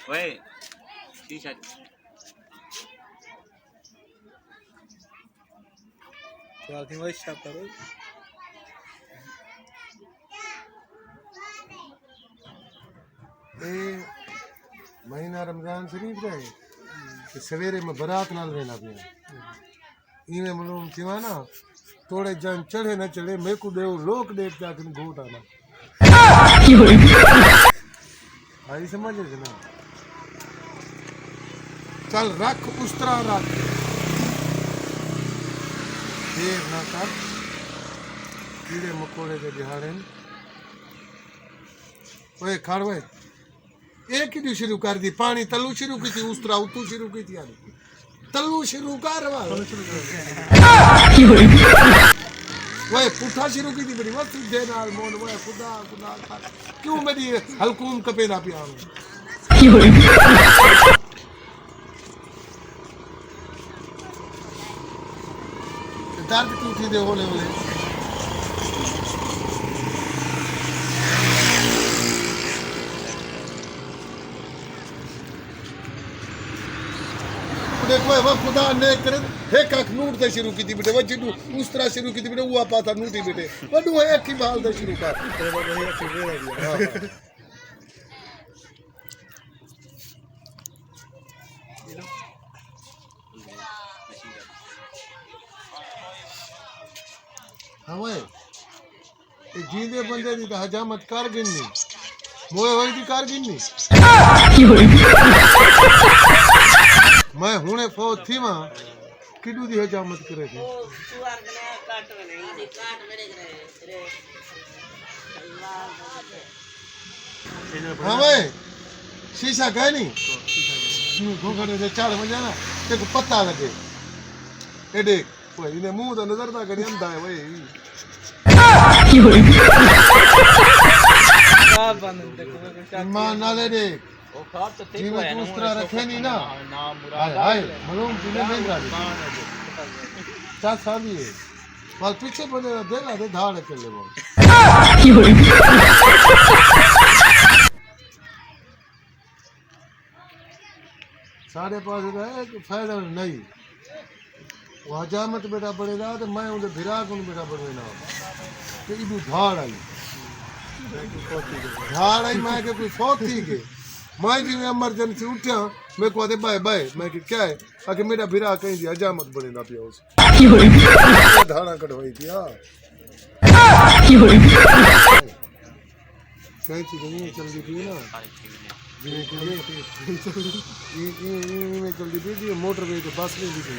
ओए शीशा क्या थी वही छाप करो महीना रमजान शरीफ रहे कि सवेरे में बारात नाल वेना पिया इवें मालूम थिवा ना तोड़े जन चढ़े न चढ़े मेरे को देव लोक देव जाके घूट आना आई समझ ना चल रख उस्तरा रख देर ना कर कीड़े मकोड़े के दिहाड़े ओए खड़ वे एक ही शुरू कर दी पानी तलू शुरू की थी उस्तरा उतू शुरू की थी यार तलू शुरू कर वह पुठा शुरू की थी मेरी वक्त दे नाल मोन वह खुदा खुदा क्यों मेरी हलकूम कपे ना पिया दर्द क्यों थी दे होले होले देखो वो खुदा ने करे हे काक नूर ते शुरू की थी बेटे वो जिडू उस तरह शुरू की थी बेटे वो पाता नूटी बेटे वडू है एक ही बाल दे शुरू कर हां वो ये जींदे बंदे दी हजामत कर गिननी मोए होई दी कर गिननी मैं हुने फौत थी मां किडू दी हजामत करे थी ओ सुअर गने काट नहीं काट मेरे करे अल्लाह हां भाई शीशा गए नहीं घोंघड़े दे चाल में जाना ते को पता लगे ए देख ओए इने मुंह तो नजर दा करी अंधा है भाई क्या बंद देखो ईमान ना ले देख ओ खाब तो जी में तू उस तरह रखे नहीं ना हाय हाय मालूम तूने नहीं करा चार साल ही है माल पीछे बने ना देला दे धाड़ के ले वो साढ़े पास है कि फायदा नहीं वो हजामत बेटा बड़ेगा तो मैं उनके भिरा को बेटा बड़ेगा तो इधर धाड़ आई मैं के कोई फौत थी के मैं जी इमरजेंसी उठा मैं को आते बाय बाय मैं कि क्या है आके मेरा भिरा कहीं दी हजामत बने ना पिया उस धाड़ा कटवाई थी हां कहीं चीज नहीं चल गई थी ना ये चल गई थी मोटर पे तो बस नहीं दिखी